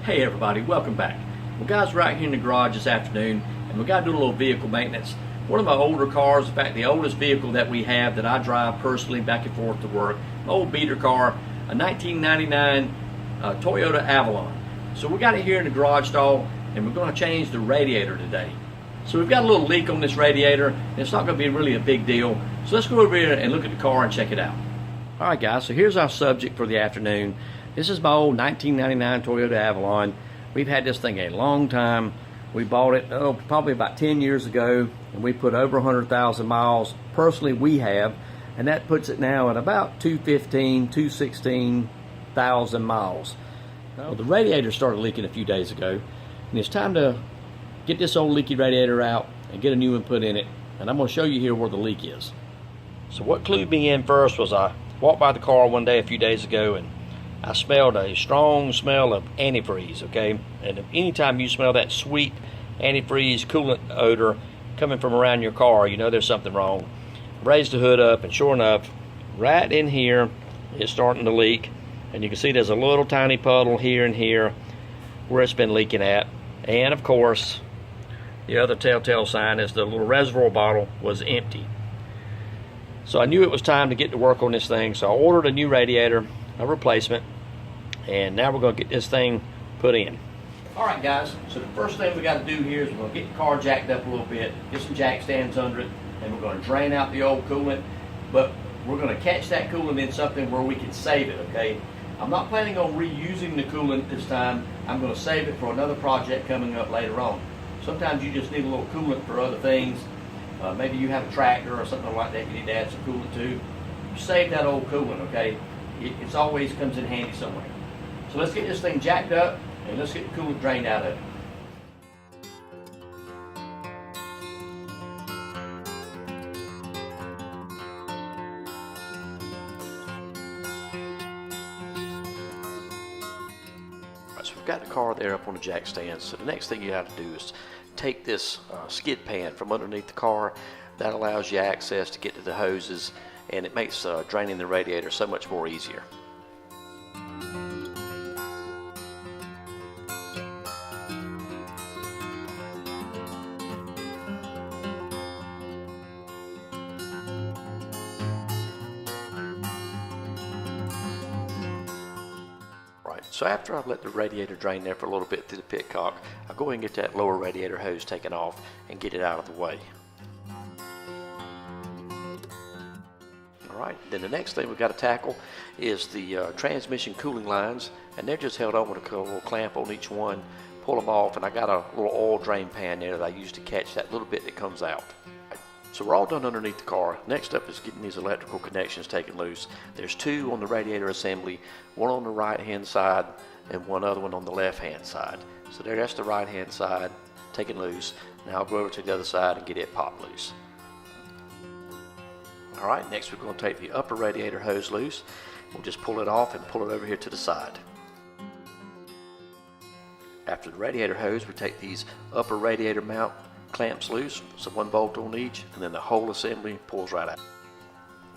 Hey everybody, welcome back. Well guys, we're out here in the garage this afternoon and we got to do a little vehicle maintenance. One of my older cars, in fact the oldest vehicle that we have that I drive personally back and forth to work, an old beater car, a 1999 Toyota Avalon. So we got it here in the garage stall and we're going to change the radiator today. So we've got a little leak on this radiator and it's not going to be really a big deal. So let's go over here and look at the car and check it out. Alright guys, so here's our subject for the afternoon. This is my old 1999 Toyota Avalon. We've had this thing a long time. We bought it probably about 10 years ago, and we put over 100,000 miles. Personally, we have, and that puts it now at about 216,000 miles. Well, the radiator started leaking a few days ago, and it's time to get this old leaky radiator out and get a new one put in it. And I'm going to show you here where the leak is. So what clued me in first was I walked by the car one day a few days ago, and I smelled a strong smell of antifreeze, okay? And anytime you smell that sweet antifreeze coolant odor coming from around your car, you know there's something wrong. Raised the hood up, and sure enough, right in here, it's starting to leak. And you can see there's a little tiny puddle here and here where it's been leaking at. And of course, the other telltale sign is the little reservoir bottle was empty. So I knew it was time to get to work on this thing, so I ordered a new radiator, a replacement, and now we're going to get this thing put in. Alright guys, so the first thing we got to do here is we're going to get the car jacked up a little bit, get some jack stands under it, and we're going to drain out the old coolant, but we're going to catch that coolant in something where we can save it, okay? I'm not planning on reusing the coolant this time. I'm going to save it for another project coming up later on. Sometimes you just need a little coolant for other things. Maybe you have a tractor or something like that you need to add some coolant to. You save that old coolant, okay? It always comes in handy somewhere. So let's get this thing jacked up and let's get the coolant drained out of it. Alright, so we've got the car there up on the jack stand. So the next thing you have to do is take this skid pan from underneath the car. That allows you access to get to the hoses, and it makes draining the radiator so much more easier. Right, so after I've let the radiator drain there for a little bit through the pitcock, I'll go ahead and get that lower radiator hose taken off and get it out of the way. Alright, then the next thing we've got to tackle is the transmission cooling lines, and they're just held on with a little clamp on each one. Pull them off, and I got a little oil drain pan there that I use to catch that little bit that comes out. So we're all done underneath the car. Next up is getting these electrical connections taken loose. There's two on the radiator assembly, one on the right hand side and one other one on the left hand side. So that's the right hand side taken loose. Now I'll go over to the other side and get it popped loose. Alright, next we're going to take the upper radiator hose loose. We'll just pull it off and pull it over here to the side. After the radiator hose, we take these upper radiator mount clamps loose, so one bolt on each, and then the whole assembly pulls right out.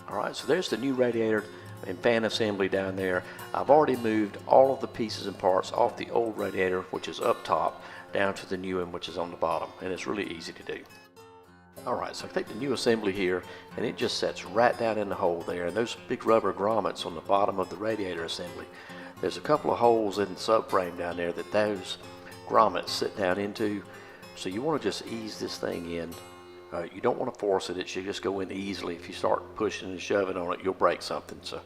Alright, so there's the new radiator and fan assembly down there. I've already moved all of the pieces and parts off the old radiator, which is up top, down to the new one, which is on the bottom, and it's really easy to do. Alright, so I take the new assembly here, and it just sets right down in the hole there, and those big rubber grommets on the bottom of the radiator assembly. There's a couple of holes in the subframe down there that those grommets sit down into, so you want to just ease this thing in. You don't want to force it. It should just go in easily. If you start pushing and shoving on it, you'll break something. So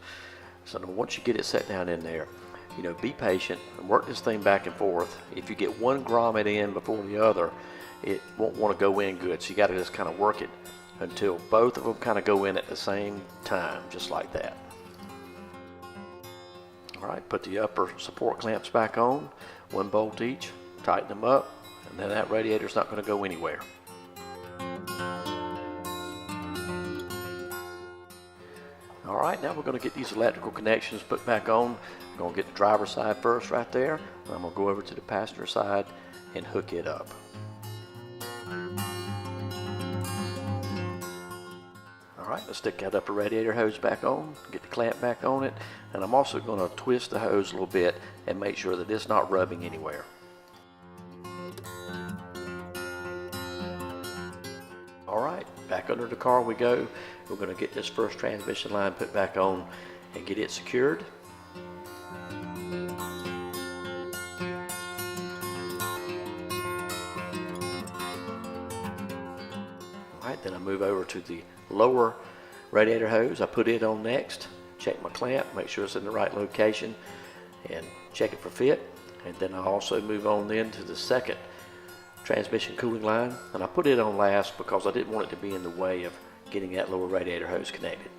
once you get it set down in there, you know, be patient and work this thing back and forth. If you get one grommet in before the other, it won't want to go in good. So you got to just kind of work it until both of them kind of go in at the same time, just like that. Alright, put the upper support clamps back on, one bolt each, tighten them up, and then that radiator's not going to go anywhere. Alright, now we're going to get these electrical connections put back on. I'm going to get the driver's side first right there. I'm going to go over to the passenger side and hook it up. Alright, let's stick that upper radiator hose back on, get the clamp back on it, and I'm also going to twist the hose a little bit and make sure that it's not rubbing anywhere. Alright, back under the car we go. We're going to get this first transmission line put back on and get it secured. Alright, then I move over to the lower radiator hose. I put it on next, check my clamp, make sure it's in the right location, and check it for fit. And then I also move on then to the second transmission cooling line, and I put it on last because I didn't want it to be in the way of getting that lower radiator hose connected.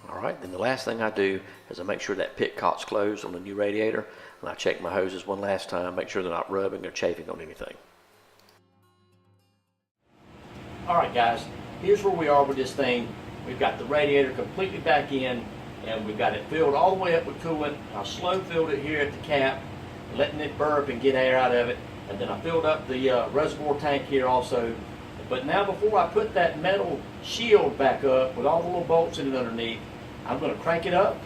Alright, then the last thing I do is I make sure that pit cock's closed on the new radiator, and I check my hoses one last time, make sure they're not rubbing or chafing on anything. Alright guys, here's where we are with this thing. We've got the radiator completely back in, and we've got it filled all the way up with coolant. I slow filled it here at the cap, letting it burp and get air out of it. And then I filled up the reservoir tank here also. But now before I put that metal shield back up with all the little bolts in it underneath, I'm going to crank it up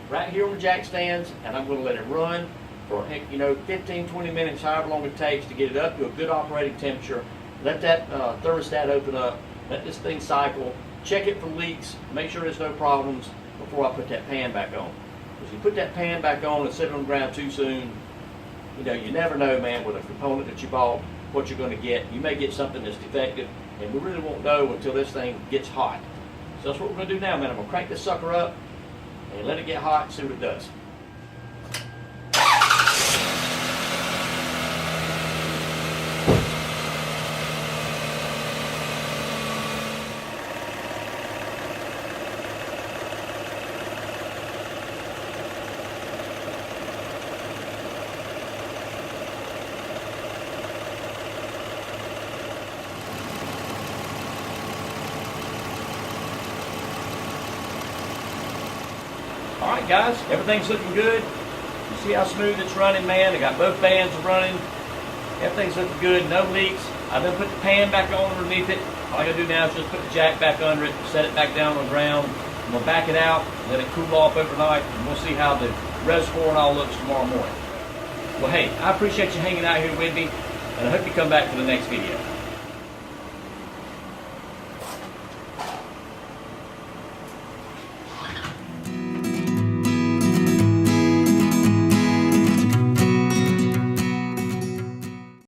right here on the jack stands, and I'm going to let it run for 15-20 minutes, however long it takes to get it up to a good operating temperature. Let that thermostat open up, let this thing cycle, check it for leaks, make sure there's no problems before I put that pan back on. If you put that pan back on and set it on the ground too soon, you never know, man, with a component that you bought, what you're going to get. You may get something that's defective, and we really won't know until this thing gets hot. So that's what we're going to do now, man. I'm going to crank this sucker up and let it get hot and see what it does. Alright guys, everything's looking good. You see how smooth it's running, man. I got both fans running. Everything's looking good, no leaks. I've then put the pan back on underneath it. All I gotta do now is just put the jack back under it, set it back down on the ground. I'm gonna back it out, let it cool off overnight, and we'll see how the reservoir and all looks tomorrow morning. Well hey, I appreciate you hanging out here with me, and I hope you come back for the next video.